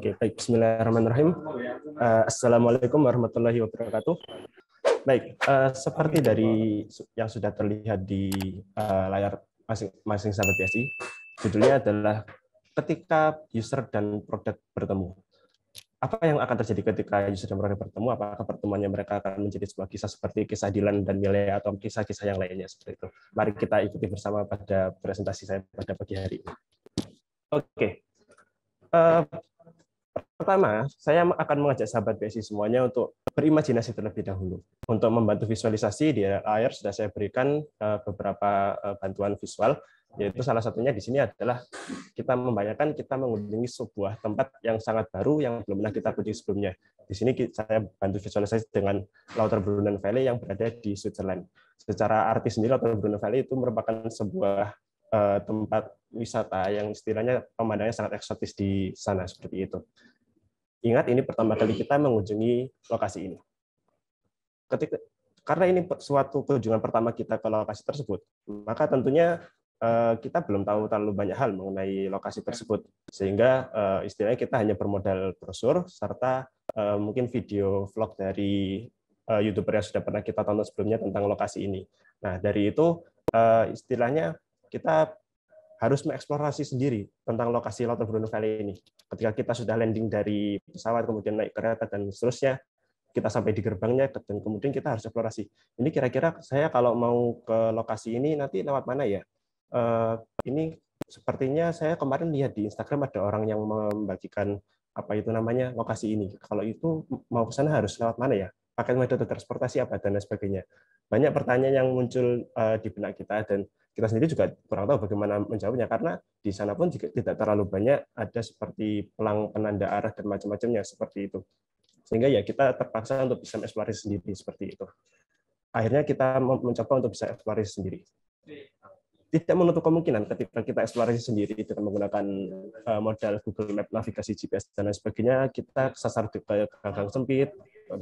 Oke, baik. Bismillahirrahmanirrahim. Assalamualaikum warahmatullahi wabarakatuh. Baik, seperti dari yang sudah terlihat di layar masing-masing sahabat BSI, judulnya adalah ketika user dan produk bertemu. Apa yang akan terjadi ketika user dan produk bertemu? Apakah pertemuannya mereka akan menjadi sebuah kisah seperti kisah Dylan dan Miley atau kisah-kisah yang lainnya seperti itu? Mari kita ikuti bersama pada presentasi saya pada pagi hari ini. Oke. Pertama, saya akan mengajak sahabat BSI semuanya untuk berimajinasi terlebih dahulu. Untuk membantu visualisasi di layar sudah saya berikan beberapa bantuan visual, yaitu salah satunya di sini adalah kita membayangkan kita mengunjungi sebuah tempat yang sangat baru yang belum pernah kita kunjungi sebelumnya. Di sini saya bantu visualisasi dengan Lauterbrunnen Valley yang berada di Switzerland. Secara arti sendiri, Lauterbrunnen Valley itu merupakan sebuah tempat wisata yang istilahnya pemandangannya sangat eksotis di sana, seperti itu. Ingat, ini pertama kali kita mengunjungi lokasi ini. Karena ini suatu kunjungan pertama kita ke lokasi tersebut, maka tentunya kita belum tahu terlalu banyak hal mengenai lokasi tersebut, sehingga istilahnya kita hanya bermodal brosur serta mungkin video vlog dari YouTuber yang sudah pernah kita tonton sebelumnya tentang lokasi ini. Nah, dari itu istilahnya kita harus mengeksplorasi sendiri tentang lokasi Lauterbrunnen Valley ini. Ketika kita sudah landing dari pesawat, kemudian naik kereta, dan seterusnya, kita sampai di gerbangnya, dan kemudian kita harus eksplorasi. Ini kira-kira saya kalau mau ke lokasi ini, nanti lewat mana ya? Ini sepertinya saya kemarin lihat di Instagram ada orang yang membagikan apa itu namanya lokasi ini. Kalau itu mau ke sana harus lewat mana ya? Pakai metode transportasi apa, dan lain sebagainya. Banyak pertanyaan yang muncul di benak kita, dan kita sendiri juga kurang tahu bagaimana menjawabnya, karena di sana pun juga tidak terlalu banyak ada seperti pelang penanda arah dan macam-macamnya seperti itu. Sehingga ya kita terpaksa untuk bisa eksplorasi sendiri seperti itu. Akhirnya kita mencoba untuk bisa eksplorasi sendiri. Tidak menutup kemungkinan ketika kita eksplorasi sendiri dengan menggunakan modal Google Map, navigasi GPS dan lain sebagainya, kita kesasar ke gang sempit,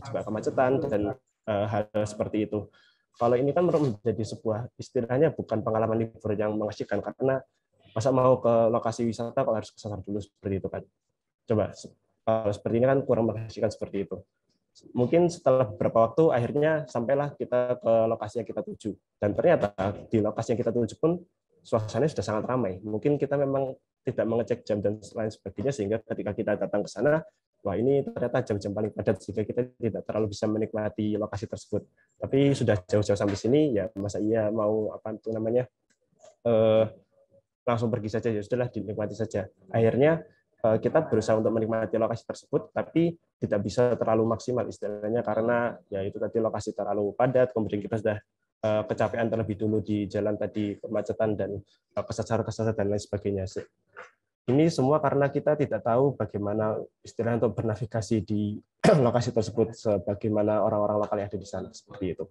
juga kemacetan dan hal seperti itu. Kalau ini kan menjadi sebuah istilahnya bukan pengalaman libur yang mengasihkan, karena masa mau ke lokasi wisata kalau harus kesasar dulu seperti itu kan. Coba kalau seperti ini kan kurang mengasihkan seperti itu. Mungkin setelah beberapa waktu akhirnya sampailah kita ke lokasi yang kita tuju, dan ternyata di lokasi yang kita tuju pun suasananya sudah sangat ramai. Mungkin kita memang tidak mengecek jam dan lain sebagainya, sehingga ketika kita datang ke sana, wah ini ternyata jam-jam paling padat, sehingga kita tidak terlalu bisa menikmati lokasi tersebut. Tapi sudah jauh-jauh sampai sini, ya masa iya mau apa itu namanya langsung pergi saja, ya sudahlah dinikmati saja. Akhirnya kita berusaha untuk menikmati lokasi tersebut, tapi tidak bisa terlalu maksimal istilahnya, karena ya itu tadi lokasi terlalu padat, kemudian kita sudah kecapean terlebih dulu di jalan tadi, kemacetan dan kesasar-kesasar dan lain sebagainya. Ini semua karena kita tidak tahu bagaimana istilahnya untuk bernavigasi di lokasi tersebut, sebagaimana orang-orang lokal yang ada di sana, seperti itu.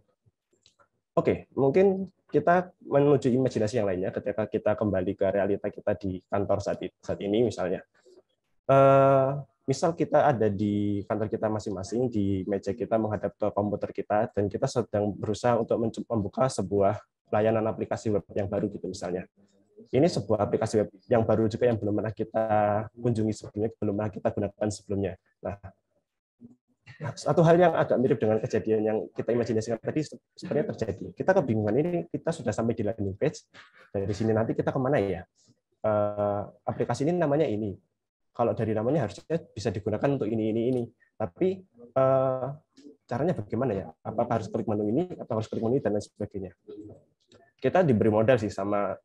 Oke, mungkin kita menuju imajinasi yang lainnya ketika kita kembali ke realita kita di kantor saat ini misalnya. Misal kita ada di kantor kita masing-masing, di meja kita menghadap ke komputer kita, dan kita sedang berusaha untuk membuka sebuah layanan aplikasi web yang baru gitu misalnya. Ini sebuah aplikasi web yang baru juga yang belum pernah kita kunjungi sebelumnya, belum pernah kita gunakan sebelumnya. Nah, satu hal yang agak mirip dengan kejadian yang kita imajinasikan tadi sebenarnya terjadi. Kita kebingungan, ini kita sudah sampai di landing page, dari sini nanti kita kemana ya? Aplikasi ini namanya ini. Kalau dari namanya harusnya bisa digunakan untuk ini. Tapi caranya bagaimana ya? Apakah harus klik menu ini atau harus klik menu ini dan lain sebagainya? Kita diberi modal sih sama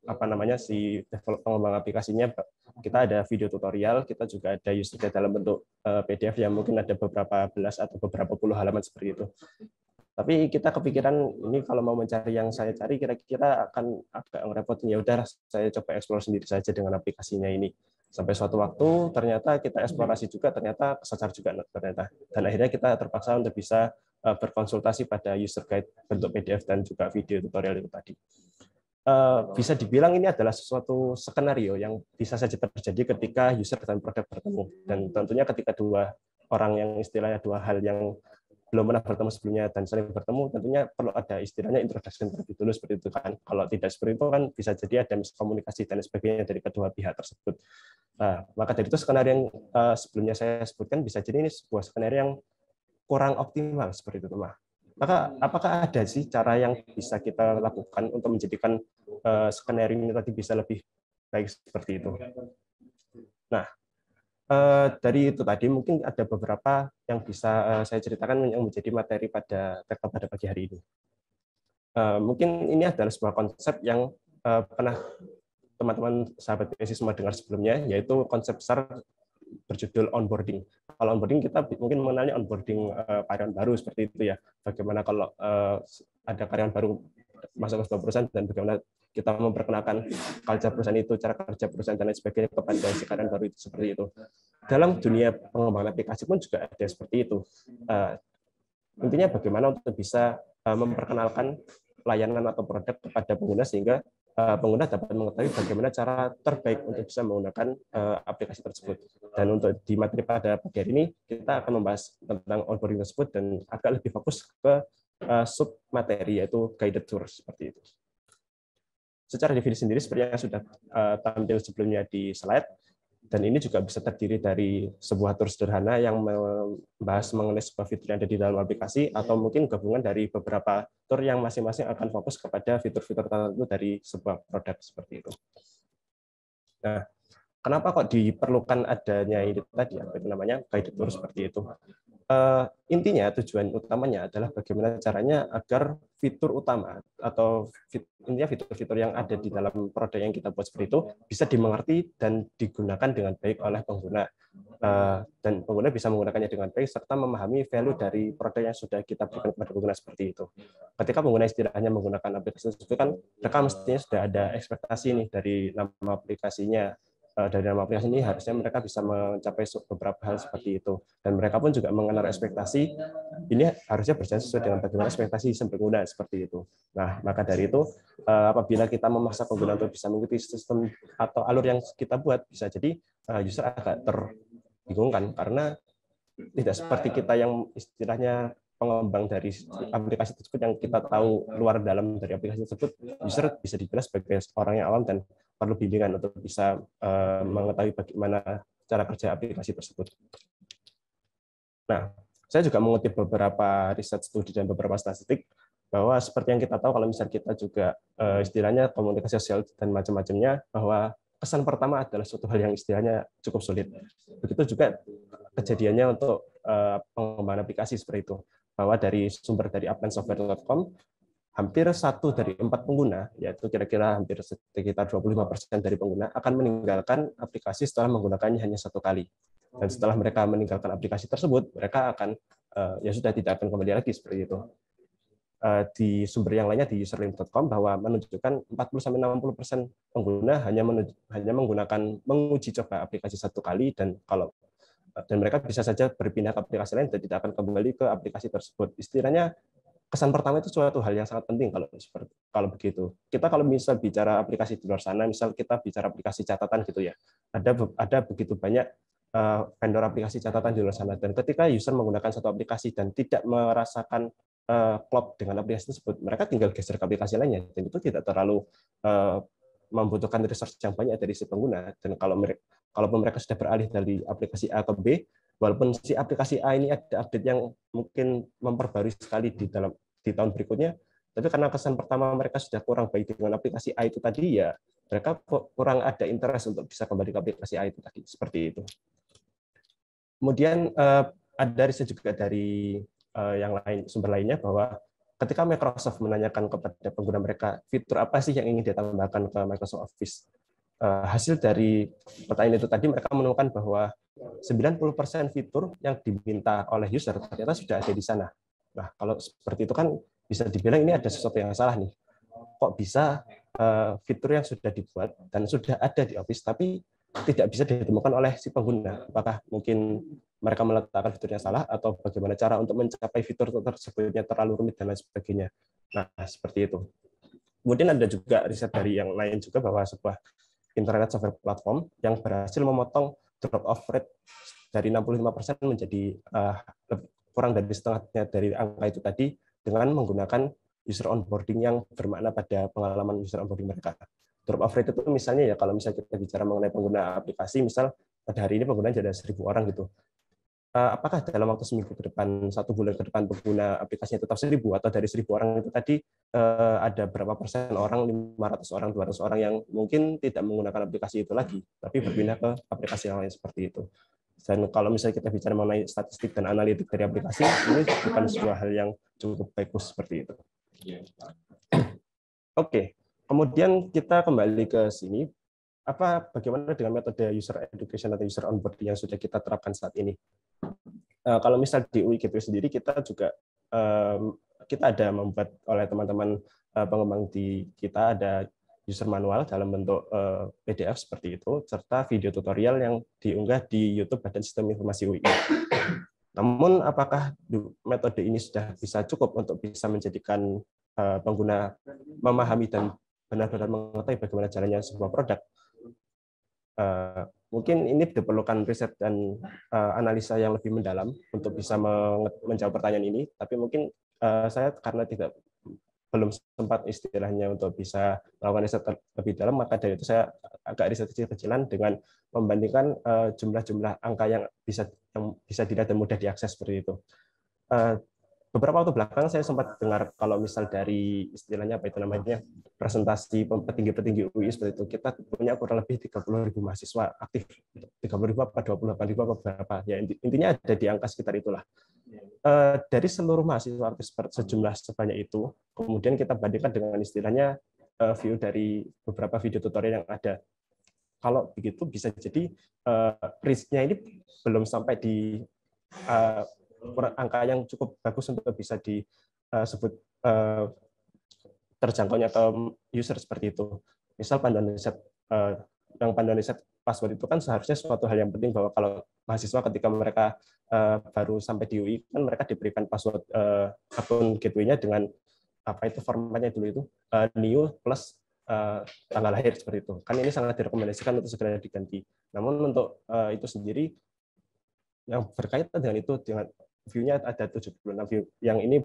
si pengembang aplikasinya. Kita ada video tutorial, kita juga ada user guide dalam bentuk PDF yang mungkin ada beberapa belas atau beberapa puluh halaman seperti itu. Tapi kita kepikiran ini kalau mau mencari yang saya cari kira-kira akan agak ngerepotin, ya udah saya coba eksplor sendiri saja dengan aplikasinya ini. Sampai suatu waktu ternyata kita eksplorasi juga, ternyata kesasar juga ternyata. Dan akhirnya kita terpaksa untuk bisa berkonsultasi pada user guide bentuk PDF dan juga video tutorial itu tadi. Bisa dibilang ini adalah sesuatu skenario yang bisa saja terjadi ketika user dan produk bertemu. Dan tentunya ketika dua orang yang istilahnya dua hal yang belum pernah bertemu sebelumnya dan sering bertemu, tentunya perlu ada istilahnya introduction terlebih dulu seperti itu kan. Kalau tidak seperti itu kan bisa jadi ada miskomunikasi dan sebagainya dari kedua pihak tersebut. Nah, maka dari itu skenario yang sebelumnya saya sebutkan bisa jadi ini sebuah skenario yang kurang optimal seperti itu, Mah. Maka apakah ada sih cara yang bisa kita lakukan untuk menjadikan skenario ini tadi bisa lebih baik seperti itu? Nah, dari itu tadi mungkin ada beberapa yang bisa saya ceritakan yang menjadi materi pada pagi hari ini. Mungkin ini adalah sebuah konsep yang pernah teman-teman sahabat BSI semua dengar sebelumnya, yaitu konsep besar berjudul onboarding. Kalau onboarding kita mungkin mengenalnya onboarding karyawan baru seperti itu ya. Bagaimana kalau ada karyawan baru masuk ke sebuah perusahaan dan bagaimana kita memperkenalkan culture perusahaan itu, cara kerja perusahaan dan lain sebagainya kepada si karyawan baru itu seperti itu. Dalam dunia pengembangan aplikasi pun juga ada seperti itu. Intinya bagaimana untuk bisa memperkenalkan layanan atau produk kepada pengguna sehingga pengguna dapat mengetahui bagaimana cara terbaik untuk bisa menggunakan aplikasi tersebut. Dan untuk di materi pada pagi hari ini, kita akan membahas tentang onboarding tersebut dan agak lebih fokus ke sub materi, yaitu guided tour seperti itu. Secara definisi sendiri, seperti yang sudah tampil sebelumnya di slide, dan ini juga bisa terdiri dari sebuah tour sederhana yang membahas mengenai sebuah fitur yang ada di dalam aplikasi, atau mungkin gabungan dari beberapa tour yang masing-masing akan fokus kepada fitur-fitur tertentu dari sebuah produk seperti itu. Nah, kenapa kok diperlukan adanya ini tadi, apa itu namanya, guided tour seperti itu? Intinya tujuan utamanya adalah bagaimana caranya agar fitur utama atau intinya fitur-fitur yang ada di dalam produk yang kita buat seperti itu bisa dimengerti dan digunakan dengan baik oleh pengguna, dan pengguna bisa menggunakannya dengan baik serta memahami value dari produk yang sudah kita berikan kepada pengguna seperti itu. Ketika pengguna istilahnya menggunakan aplikasi tersebut kan mereka mestinya sudah ada ekspektasi nih dari nama aplikasinya. Dari nama aplikasi ini harusnya mereka bisa mencapai beberapa hal seperti itu, dan mereka pun juga mengenal ekspektasi ini harusnya berjalan sesuai dengan bagaimana ekspektasi pengguna seperti itu. Nah, maka dari itu apabila kita memaksa pengguna untuk bisa mengikuti sistem atau alur yang kita buat, bisa jadi user agak terbingungkan karena tidak seperti kita yang istilahnya pengembang dari aplikasi tersebut yang kita tahu luar dalam dari aplikasi tersebut, user bisa dibilang sebagai orang yang awam dan perlu bimbingan untuk bisa mengetahui bagaimana cara kerja aplikasi tersebut. Nah, saya juga mengutip beberapa riset studi dan beberapa statistik bahwa seperti yang kita tahu kalau misalnya kita juga istilahnya komunikasi sosial dan macam-macamnya, bahwa kesan pertama adalah suatu hal yang istilahnya cukup sulit. Begitu juga kejadiannya untuk pengembangan aplikasi seperti itu, bahwa dari sumber dari uplandsoftware.com, hampir 1 dari 4 pengguna, yaitu kira-kira hampir sekitar 25% dari pengguna, akan meninggalkan aplikasi setelah menggunakannya hanya 1 kali. Dan setelah mereka meninggalkan aplikasi tersebut, mereka akan ya sudah tidak akan kembali lagi seperti itu. Di sumber yang lainnya di userlink.com bahwa menunjukkan 40-60% pengguna hanya menguji coba aplikasi 1 kali, dan mereka bisa saja berpindah ke aplikasi lain dan tidak akan kembali ke aplikasi tersebut. Istilahnya kesan pertama itu suatu hal yang sangat penting kalau begitu. Kita kalau bisa bicara aplikasi di luar sana, misal kita bicara aplikasi catatan gitu ya, ada begitu banyak vendor aplikasi catatan di luar sana, dan ketika user menggunakan satu aplikasi dan tidak merasakan klop dengan aplikasi tersebut, mereka tinggal geser ke aplikasi lainnya, dan itu tidak terlalu membutuhkan resource yang banyak dari si pengguna. Dan kalaupun mereka sudah beralih dari aplikasi A ke B, walaupun si aplikasi A ini ada update yang mungkin memperbarui sekali di tahun berikutnya, tapi karena kesan pertama mereka sudah kurang baik dengan aplikasi A itu tadi, ya mereka kurang ada interest untuk bisa kembali ke aplikasi A itu tadi, seperti itu. Kemudian ada riset juga dari yang lain, sumber lainnya, bahwa ketika Microsoft menanyakan kepada pengguna mereka fitur apa sih yang ingin ditambahkan ke Microsoft Office, hasil dari pertanyaan itu tadi mereka menemukan bahwa 90% fitur yang diminta oleh user ternyata sudah ada di sana. Nah, kalau seperti itu kan bisa dibilang ini ada sesuatu yang salah nih. Kok bisa fitur yang sudah dibuat dan sudah ada di Office tapi tidak bisa ditemukan oleh si pengguna? Apakah mungkin mereka meletakkan fitur yang salah, atau bagaimana cara untuk mencapai fitur tersebutnya terlalu rumit dan lain sebagainya? Nah, seperti itu. Kemudian ada juga riset dari yang lain juga bahwa sebuah internet software platform yang berhasil memotong drop-off rate dari 65% menjadi kurang dari setengahnya dari angka itu tadi dengan menggunakan user onboarding yang bermakna pada pengalaman user onboarding mereka. Drop off rate itu misalnya ya kalau misalnya kita bicara mengenai pengguna aplikasi, misal pada hari ini pengguna ada 1.000 orang gitu. Apakah dalam waktu seminggu ke depan, 1 bulan ke depan pengguna aplikasinya tetap 1.000 atau dari 1.000 orang itu tadi ada berapa persen orang, 500 orang, 200 orang yang mungkin tidak menggunakan aplikasi itu lagi, tapi berpindah ke aplikasi yang lain seperti itu. Dan kalau misalnya kita bicara mengenai statistik dan analitik dari aplikasi, ini bukan sebuah hal yang cukup bagus seperti itu. Oke, kemudian kita kembali ke sini. Bagaimana dengan metode user education atau user onboarding yang sudah kita terapkan saat ini? Kalau misal di UI Gateway sendiri, kita juga kita ada membuat oleh teman-teman pengembang di kita ada user manual dalam bentuk PDF seperti itu, serta video tutorial yang diunggah di YouTube Badan Sistem Informasi UI. Namun, apakah metode ini sudah bisa cukup untuk bisa menjadikan pengguna memahami dan benar-benar mengetahui bagaimana jalannya sebuah produk? Mungkin ini diperlukan riset dan analisa yang lebih mendalam untuk bisa menjawab pertanyaan ini. Tapi mungkin saya karena belum sempat istilahnya untuk bisa melakukan riset lebih dalam, maka dari itu saya agak riset kecil-kecilan dengan membandingkan jumlah-jumlah angka yang bisa dilihat dan mudah diakses seperti itu. Beberapa waktu belakang saya sempat dengar kalau misal dari istilahnya apa itu namanya presentasi petinggi-petinggi UI seperti itu, kita punya kurang lebih 30.000 mahasiswa aktif, 30.000 apa 28.000 apa berapa ya, intinya ada di angka sekitar itulah. Dari seluruh mahasiswa aktif sejumlah sebanyak itu, kemudian kita bandingkan dengan istilahnya view dari beberapa video tutorial yang ada. Kalau begitu bisa jadi reach-nya ini belum sampai di angka yang cukup bagus untuk bisa disebut terjangkaunya ke user seperti itu. Misal panduan riset password itu kan seharusnya suatu hal yang penting, bahwa kalau mahasiswa ketika mereka baru sampai di UI kan mereka diberikan password akun gateway-nya dengan apa itu formatnya dulu itu new plus tanggal lahir seperti itu. Kan ini sangat direkomendasikan untuk segera diganti. Namun untuk itu sendiri yang berkaitan dengan itu, dengan view-nya ada 76 view. Yang ini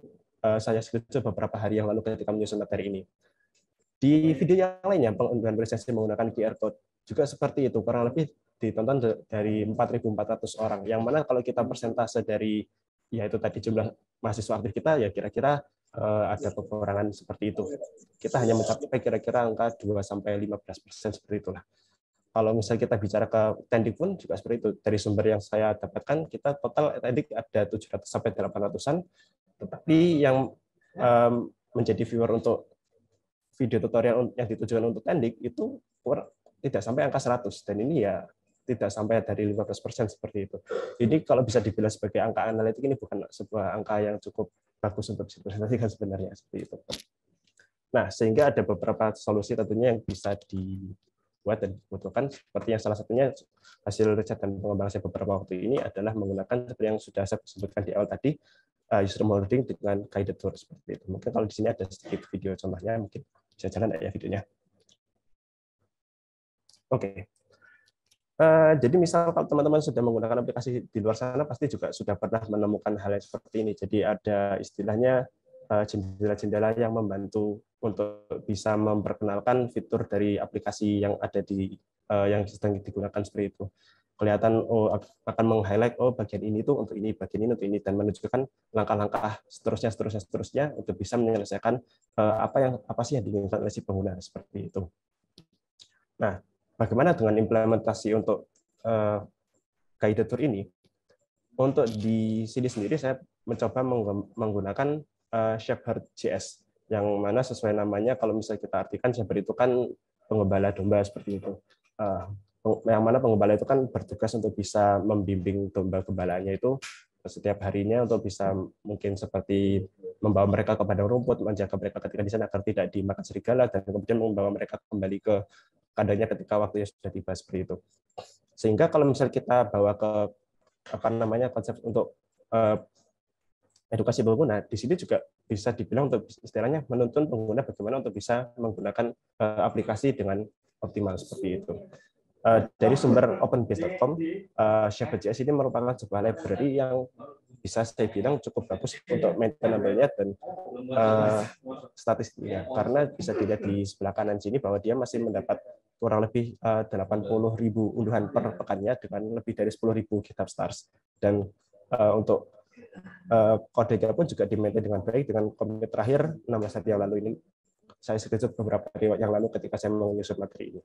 saya screenshot beberapa hari yang lalu ketika menyusun materi ini. Di video yang lainnya, pengunduhan presentasi menggunakan QR Code, juga seperti itu, kurang lebih ditonton dari 4.400 orang. Yang mana kalau kita persentase dari, ya itu tadi jumlah mahasiswa aktif kita, ya kira-kira ada kekurangan seperti itu. Kita hanya mencapai kira-kira angka 2-15% seperti itulah. Kalau misalnya kita bicara ke Tendik pun juga seperti itu. Dari sumber yang saya dapatkan, kita total Tendik ada 700-800-an, tetapi yang menjadi viewer untuk video tutorial yang ditujukan untuk Tendik itu tidak sampai angka 100, dan ini ya tidak sampai dari 15% seperti itu. Jadi kalau bisa dibilang sebagai angka analitik, ini bukan sebuah angka yang cukup bagus untuk dipresentasikan sebenarnya seperti itu. Nah, sehingga ada beberapa solusi tentunya yang bisa dibuat dan dibutuhkan, seperti yang salah satunya hasil riset dan pengembangan saya beberapa waktu ini adalah menggunakan seperti yang sudah saya sebutkan di awal tadi, user onboarding dengan guided tour seperti itu. Mungkin kalau di sini ada sedikit video contohnya, mungkin bisa jalan ya videonya. Oke. Jadi misal kalau teman-teman sudah menggunakan aplikasi di luar sana, pasti juga sudah pernah menemukan hal yang seperti ini. Jadi ada istilahnya jendela-jendela yang membantu untuk bisa memperkenalkan fitur dari aplikasi yang ada di yang sedang digunakan seperti itu. Kelihatan akan meng-highlight bagian ini tuh untuk ini, bagian ini untuk ini, dan menunjukkan langkah-langkah seterusnya untuk bisa menyelesaikan apa sih yang diinginkan oleh si pengguna seperti itu. Nah, bagaimana dengan implementasi untuk guided tour ini? Untuk di sini sendiri saya mencoba menggunakan Shepherd.js, yang mana sesuai namanya, kalau misalnya kita artikan, Shepherd itu kan penggembala domba seperti itu. Yang mana penggembala itu kan bertugas untuk bisa membimbing domba gembalaannya itu setiap harinya untuk bisa mungkin seperti membawa mereka ke padang rumput, menjaga mereka ketika di sana agar tidak dimakan serigala, dan kemudian membawa mereka kembali ke kandangnya ketika waktunya sudah tiba seperti itu. Sehingga kalau misalnya kita bawa ke konsep untuk edukasi pengguna, di sini juga bisa dibilang untuk istilahnya menuntun pengguna bagaimana untuk bisa menggunakan aplikasi dengan optimal seperti itu. dari sumber openbase.com, Shepherd.js ini merupakan sebuah library yang bisa saya bilang cukup bagus untuk maintainable-nya dan statistiknya, karena bisa dilihat di sebelah kanan sini bahwa dia masih mendapat kurang lebih 80.000 unduhan per pekannya dengan lebih dari 10.000 GitHub stars, dan untuk kodenya pun juga di-maintain dengan baik dengan commit terakhir 16 hari yang lalu ini. Saya screenshot beberapa hari yang lalu ketika saya menyusun materi ini.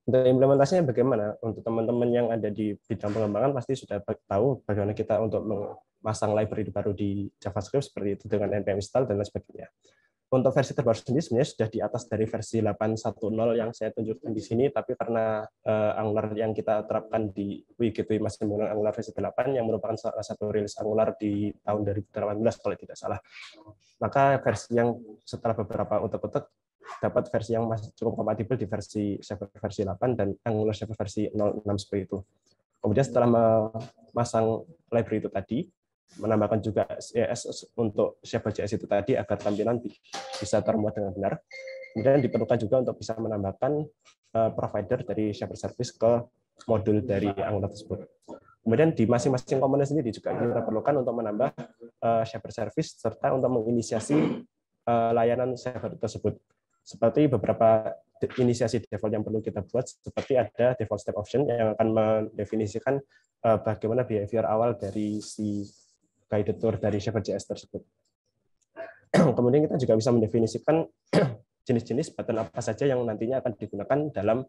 Untuk implementasinya bagaimana? Untuk teman-teman yang ada di bidang pengembangan pasti sudah tahu bagaimana kita untuk memasang library baru di JavaScript seperti itu dengan npm install dan lain sebagainya. Untuk versi terbaru sendiri sebenarnya sudah di atas dari versi 8.10 yang saya tunjukkan di sini, tapi karena Angular yang kita terapkan di Gateway masih menggunakan Angular versi 8 yang merupakan salah satu rilis Angular di tahun 2018 kalau tidak salah, maka versi yang setelah beberapa utek-utek dapat versi yang masih cukup kompatibel di versi Shepherd versi 8 dan Angular Shepherd versi 06 seperti itu. Kemudian setelah memasang library itu tadi, menambahkan juga CSS untuk Shepherd.js itu tadi agar tampilan bisa termuat dengan benar. Kemudian diperlukan juga untuk bisa menambahkan provider dari Shepherd Service ke modul dari Angular tersebut. Kemudian di masing-masing komponen sendiri juga kita perlukan untuk menambah Shepherd Service serta untuk menginisiasi layanan Shepherd tersebut. Seperti beberapa inisiasi default yang perlu kita buat, seperti ada default step option yang akan mendefinisikan bagaimana behavior awal dari si guided tour dari Shepherd.js tersebut. Kemudian kita juga bisa mendefinisikan jenis-jenis button apa saja yang nantinya akan digunakan dalam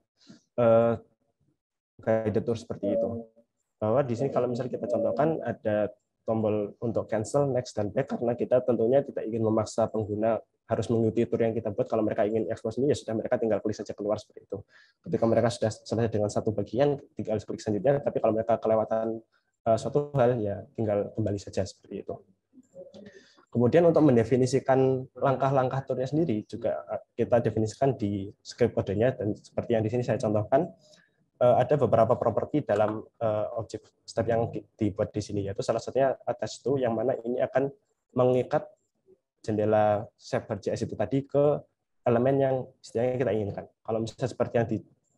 guided tour seperti itu. Bahwa di sini kalau misalnya kita contohkan ada tombol untuk cancel, next, dan back, karena kita tentunya tidak ingin memaksa pengguna harus mengikuti tour yang kita buat. Kalau mereka ingin explore sendiri, ya sudah mereka tinggal klik saja keluar seperti itu. Ketika mereka sudah selesai dengan satu bagian, tinggal klik selanjutnya. Tapi kalau mereka kelewatan suatu hal, ya tinggal kembali saja seperti itu. Kemudian untuk mendefinisikan langkah-langkah tournya sendiri juga kita definisikan di script kodenya, dan seperti yang di sini saya contohkan, ada beberapa properti dalam objek step yang dibuat di sini, yaitu salah satunya attach to, yang mana ini akan mengikat jendela Shepherd.js itu tadi ke elemen yang istilahnya kita inginkan. Kalau misalnya seperti yang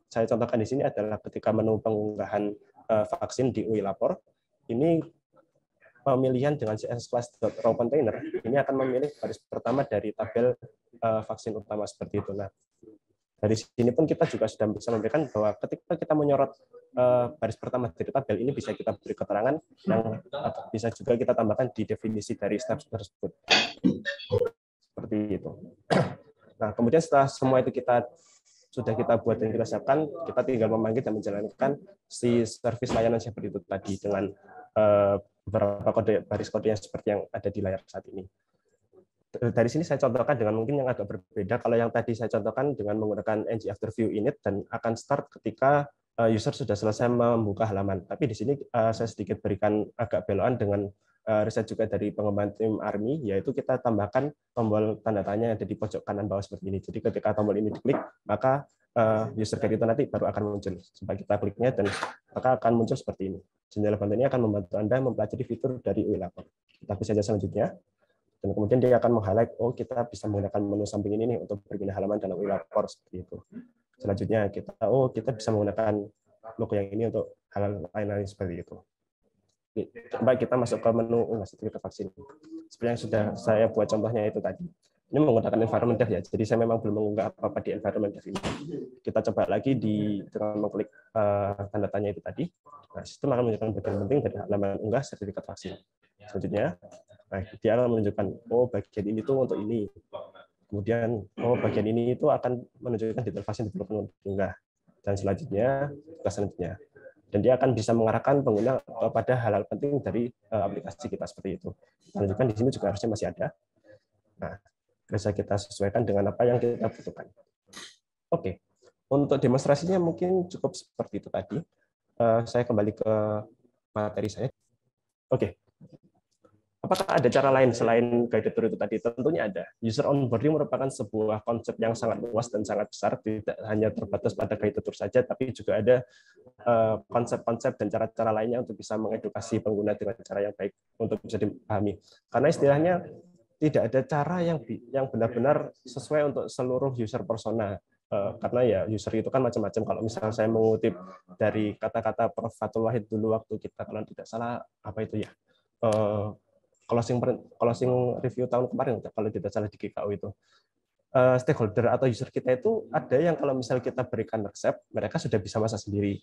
saya contohkan di sini adalah ketika menu pengunggahan vaksin di UI lapor, ini pemilihan dengan CSS class.raw container, ini akan memilih baris pertama dari tabel vaksin utama seperti itu. Nah, dari sini pun kita juga sudah bisa memberikan bahwa ketika kita menyorot baris pertama dari tabel ini, bisa kita beri keterangan yang bisa juga kita tambahkan di definisi dari step tersebut. Seperti itu. Nah, kemudian setelah semua itu sudah kita buat dan kita siapkan, kita tinggal memanggil dan menjalankan si service layanan Shepherd itu tadi dengan beberapa baris kode yang seperti yang ada di layar saat ini. Dari sini saya contohkan dengan mungkin yang agak berbeda. Kalau yang tadi saya contohkan dengan menggunakan ng after view init dan akan start ketika user sudah selesai membuka halaman. Tapi di sini saya sedikit berikan agak belokan dengan riset juga dari pengembangan tim Army, yaitu kita tambahkan tombol tanda tanya yang ada di pojok kanan bawah seperti ini. Jadi ketika tombol ini diklik, maka user guide itu nanti baru akan muncul. Supaya kita kliknya dan maka akan muncul seperti ini. Jendela bantu ini akan membantu Anda mempelajari fitur dari UI lapor. Kita bisa saja selanjutnya. Dan kemudian dia akan meng-highlight, oh kita bisa menggunakan menu samping ini nih untuk berpindah halaman dalam UI lapor seperti itu. Selanjutnya kita bisa menggunakan logo yang ini untuk hal lain-lain seperti itu. Coba kita masuk ke menu sertifikat vaksin. Seperti yang sudah saya buat contohnya itu tadi. Ini menggunakan environment dev ya, jadi saya memang belum mengunggah apa-apa di environment dev ini. Kita coba lagi dengan mengklik tanda tanya itu tadi. Nah, sistem akan menunjukkan bagian penting dari halaman unggah sertifikat vaksin. Selanjutnya, dia akan menunjukkan, oh bagian ini tuh untuk ini. Kemudian, oh bagian ini itu akan menunjukkan detail vaksin diperlukan untuk diunggah. Dan selanjutnya, dan dia akan bisa mengarahkan pengguna pada hal-hal penting dari aplikasi kita seperti itu. Menunjukkan di sini juga harusnya masih ada. Nah, bisa kita sesuaikan dengan apa yang kita butuhkan. Oke, untuk demonstrasinya mungkin cukup seperti itu tadi. Saya kembali ke materi saya. Oke. Apakah ada cara lain selain guided tour itu tadi? Tentunya ada. User onboarding merupakan sebuah konsep yang sangat luas dan sangat besar, tidak hanya terbatas pada guided tour saja, tapi juga ada konsep-konsep dan cara-cara lainnya untuk bisa mengedukasi pengguna dengan cara yang baik untuk bisa dipahami. Karena istilahnya tidak ada cara yang benar-benar sesuai untuk seluruh user persona. karena ya user itu kan macam-macam. Kalau misalnya saya mengutip dari kata-kata Prof. Fathul Wahid dulu waktu kita kalau tidak salah apa itu ya, closing review tahun kemarin kalau tidak salah di GKU itu, stakeholder atau user kita itu ada yang kalau misal kita berikan resep mereka sudah bisa masak sendiri,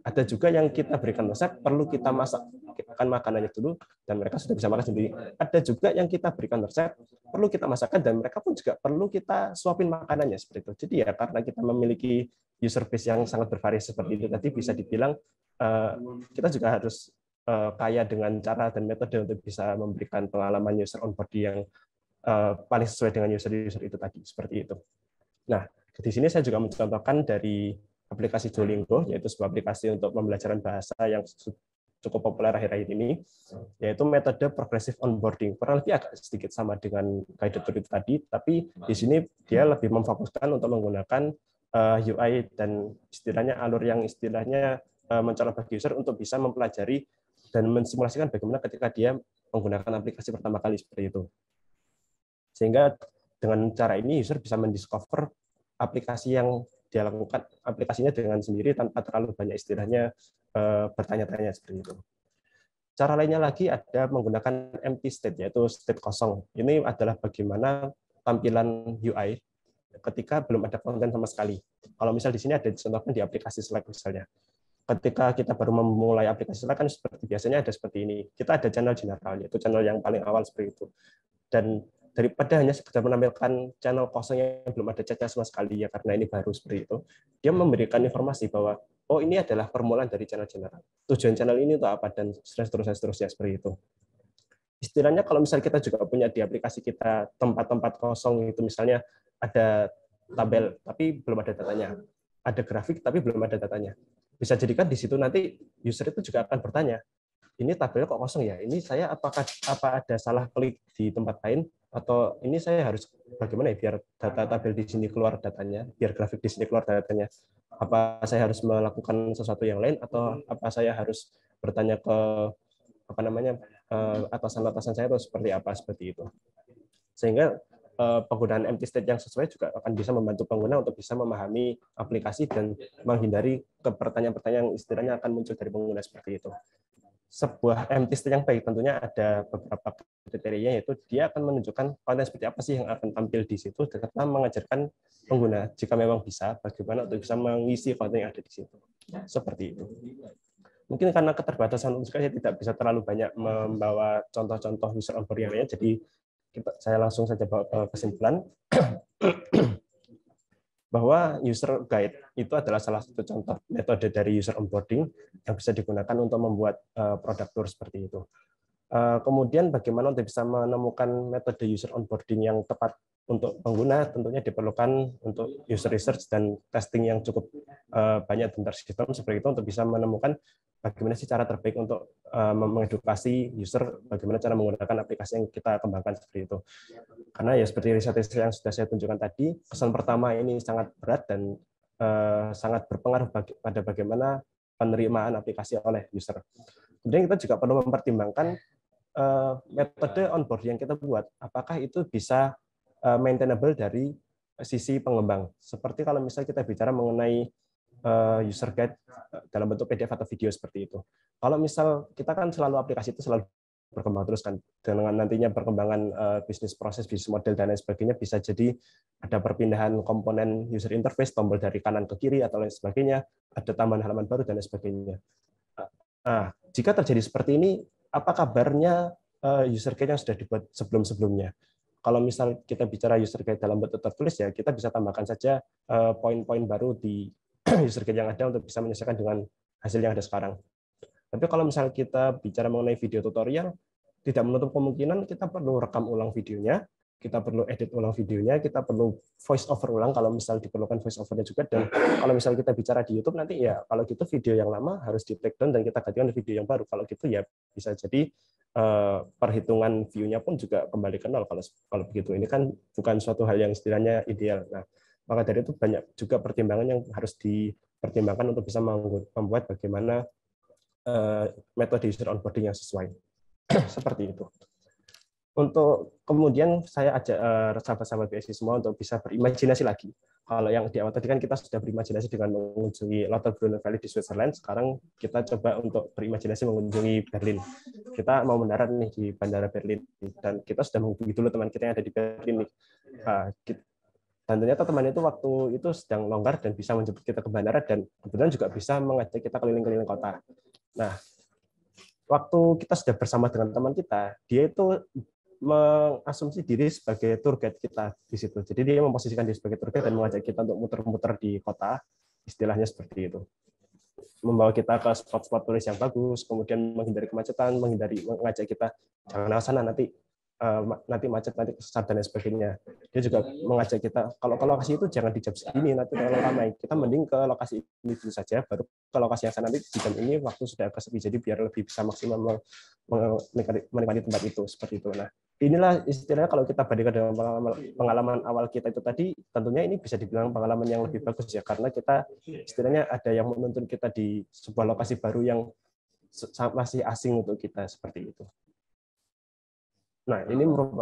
ada juga yang kita berikan resep perlu kita masak kan makanannya dulu dan mereka sudah bisa makan sendiri, ada juga yang kita berikan resep perlu kita masakkan dan mereka pun juga perlu kita suapin makanannya seperti itu. Jadi ya karena kita memiliki user base yang sangat bervariasi seperti itu tadi, bisa dibilang kita juga harus kaya dengan cara dan metode untuk bisa memberikan pengalaman user onboarding yang paling sesuai dengan user-user itu tadi, seperti itu. Nah, di sini saya juga mencontohkan dari aplikasi Duolingo, yaitu sebuah aplikasi untuk pembelajaran bahasa yang cukup populer akhir-akhir ini, yaitu metode progressive onboarding. Kurang lebih agak sedikit sama dengan guided tour itu tadi, tapi di sini dia lebih memfokuskan untuk menggunakan UI dan istilahnya alur yang istilahnya mencolok bagi user untuk bisa mempelajari dan mensimulasikan bagaimana ketika dia menggunakan aplikasi pertama kali seperti itu. Sehingga dengan cara ini user bisa mendiscover aplikasi yang dia lakukan, aplikasinya dengan sendiri tanpa terlalu banyak istilahnya bertanya-tanya seperti itu. Cara lainnya lagi ada menggunakan empty state, yaitu state kosong. Ini adalah bagaimana tampilan UI ketika belum ada konten sama sekali. Kalau misal di sini ada dicontohkan di aplikasi Slack misalnya. Ketika kita baru memulai aplikasi Slack kan seperti biasanya ada seperti ini. Kita ada channel general, yaitu channel yang paling awal seperti itu. Dan daripada hanya sekedar menampilkan channel kosong yang belum ada chatnya sama sekali ya karena ini baru seperti itu, dia memberikan informasi bahwa oh ini adalah permulaan dari channel general, tujuan channel ini untuk apa dan seterusnya seperti itu. Istilahnya kalau misalnya kita juga punya di aplikasi kita tempat-tempat kosong itu, misalnya ada tabel tapi belum ada datanya, ada grafik tapi belum ada datanya, bisa jadikan di situ nanti user itu juga akan bertanya, ini tabelnya kok kosong ya, ini saya apa ada salah klik di tempat lain, atau ini saya harus bagaimana ya biar data tabel di sini keluar datanya, biar grafik di sini keluar datanya, apa saya harus melakukan sesuatu yang lain, atau apa saya harus bertanya ke apa namanya atasan-atasan saya atau seperti apa, seperti itu. Sehingga penggunaan empty state yang sesuai juga akan bisa membantu pengguna untuk bisa memahami aplikasi dan menghindari pertanyaan-pertanyaan yang istilahnya akan muncul dari pengguna seperti itu. Sebuah empty state yang baik tentunya ada beberapa kriteria, yaitu dia akan menunjukkan konten seperti apa sih yang akan tampil di situ, serta mengajarkan pengguna jika memang bisa bagaimana untuk bisa mengisi konten yang ada di situ. Seperti itu. Mungkin karena keterbatasan saya tidak bisa terlalu banyak membawa contoh-contoh user onboarding yang lainnya, jadi saya langsung saja bawa ke kesimpulan bahwa user guide itu adalah salah satu contoh metode dari user onboarding yang bisa digunakan untuk membuat produk tour seperti itu. Kemudian bagaimana untuk bisa menemukan metode user onboarding yang tepat untuk pengguna, tentunya diperlukan untuk user research dan testing yang cukup banyak dan tersistem seperti itu untuk bisa menemukan bagaimana sih cara terbaik untuk mengedukasi user bagaimana cara menggunakan aplikasi yang kita kembangkan seperti itu. Karena ya seperti riset yang sudah saya tunjukkan tadi, kesan pertama ini sangat berat dan sangat berpengaruh pada bagaimana penerimaan aplikasi oleh user. Kemudian kita juga perlu mempertimbangkan metode onboarding yang kita buat, apakah itu bisa maintainable dari sisi pengembang. Seperti kalau misalnya kita bicara mengenai user guide dalam bentuk PDF atau video seperti itu. Kalau misal kita kan selalu aplikasi itu selalu berkembang terus kan, dengan nantinya perkembangan bisnis proses, bisnis model dan lain sebagainya, bisa jadi ada perpindahan komponen user interface, tombol dari kanan ke kiri atau lain sebagainya, ada tambahan halaman baru dan lain sebagainya. Nah, jika terjadi seperti ini, apa kabarnya user guide yang sudah dibuat sebelum-sebelumnya? Kalau misal kita bicara user guide dalam bentuk tertulis, ya kita bisa tambahkan saja poin-poin baru di user guide yang ada untuk bisa menyesuaikan dengan hasil yang ada sekarang. Tapi kalau misal kita bicara mengenai video tutorial, tidak menutup kemungkinan kita perlu rekam ulang videonya, kita perlu edit ulang videonya, kita perlu voice over ulang kalau misal diperlukan voice overnya juga. Dan kalau misal kita bicara di YouTube nanti ya kalau gitu video yang lama harus di take down dan kita gantikan video yang baru. Kalau gitu ya bisa jadi perhitungan view-nya pun juga kembali ke nol kalau begitu. Ini kan bukan suatu hal yang istilahnya ideal. Nah, maka dari itu banyak juga pertimbangan yang harus dipertimbangkan untuk bisa membuat bagaimana metode user onboarding yang sesuai. Seperti itu. Untuk kemudian saya ajak sahabat-sahabat BSI semua untuk bisa berimajinasi lagi. Kalau yang di awal tadi kan kita sudah berimajinasi dengan mengunjungi Lauterbrunnen Valley di Switzerland, sekarang kita coba untuk berimajinasi mengunjungi Berlin. Kita mau mendarat nih di Bandara Berlin, dan kita sudah menghubungi dulu teman kita yang ada di Berlin nih. Dan ternyata teman itu waktu itu sedang longgar dan bisa menjemput kita ke bandara, dan kebetulan juga bisa mengajak kita keliling-keliling kota. Nah, waktu kita sudah bersama dengan teman kita, dia itu mengasumsi diri sebagai tour guide kita di situ. Jadi dia memposisikan diri sebagai tour guide dan mengajak kita untuk muter-muter di kota, istilahnya seperti itu. Membawa kita ke spot-spot turis yang bagus, kemudian menghindari kemacetan, mengajak kita jangan lewat sana nanti macet, nanti kesesat dan lain sebagainya. Dia juga mengajak kita kalau ke lokasi itu jangan di jam segini, nanti terlalu ramai. Kita mending ke lokasi ini dulu saja, baru ke lokasi yang sana nanti di jam ini waktu sudah agak sepi, jadi biar lebih bisa maksimal menikmati tempat itu seperti itu. Nah, inilah istilahnya kalau kita bandingkan dengan pengalaman awal kita itu tadi, tentunya ini bisa dibilang pengalaman yang lebih bagus ya, karena kita istilahnya ada yang menuntun kita di sebuah lokasi baru yang masih asing untuk kita seperti itu. Nah,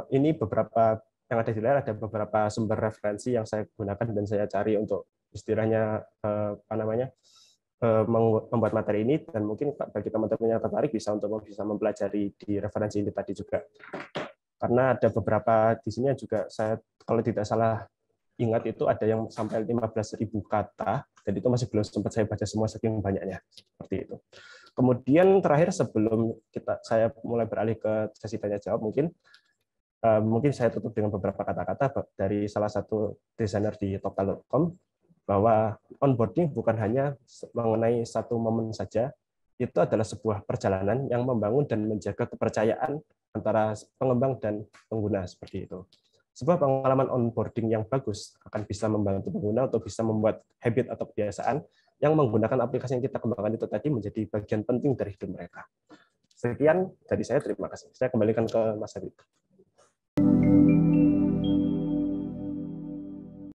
ini beberapa yang ada di layar, ada beberapa sumber referensi yang saya gunakan dan saya cari untuk istilahnya membuat materi ini, dan mungkin bagi teman-teman yang tertarik bisa mempelajari di referensi ini tadi juga. Karena ada beberapa di sini juga saya kalau tidak salah ingat itu ada yang sampai 15.000 kata, dan itu masih belum sempat saya baca semua saking banyaknya seperti itu. Kemudian terakhir sebelum saya mulai beralih ke sesi tanya jawab, mungkin saya tutup dengan beberapa kata-kata dari salah satu desainer di Toptal.com, bahwa onboarding bukan hanya mengenai satu momen saja, itu adalah sebuah perjalanan yang membangun dan menjaga kepercayaan antara pengembang dan pengguna seperti itu. Sebuah pengalaman onboarding yang bagus akan bisa membantu pengguna untuk bisa membuat habit atau kebiasaan yang menggunakan aplikasi yang kita kembangkan itu tadi menjadi bagian penting dari hidup mereka. Sekian dari saya, terima kasih. Saya kembalikan ke Mas Habib.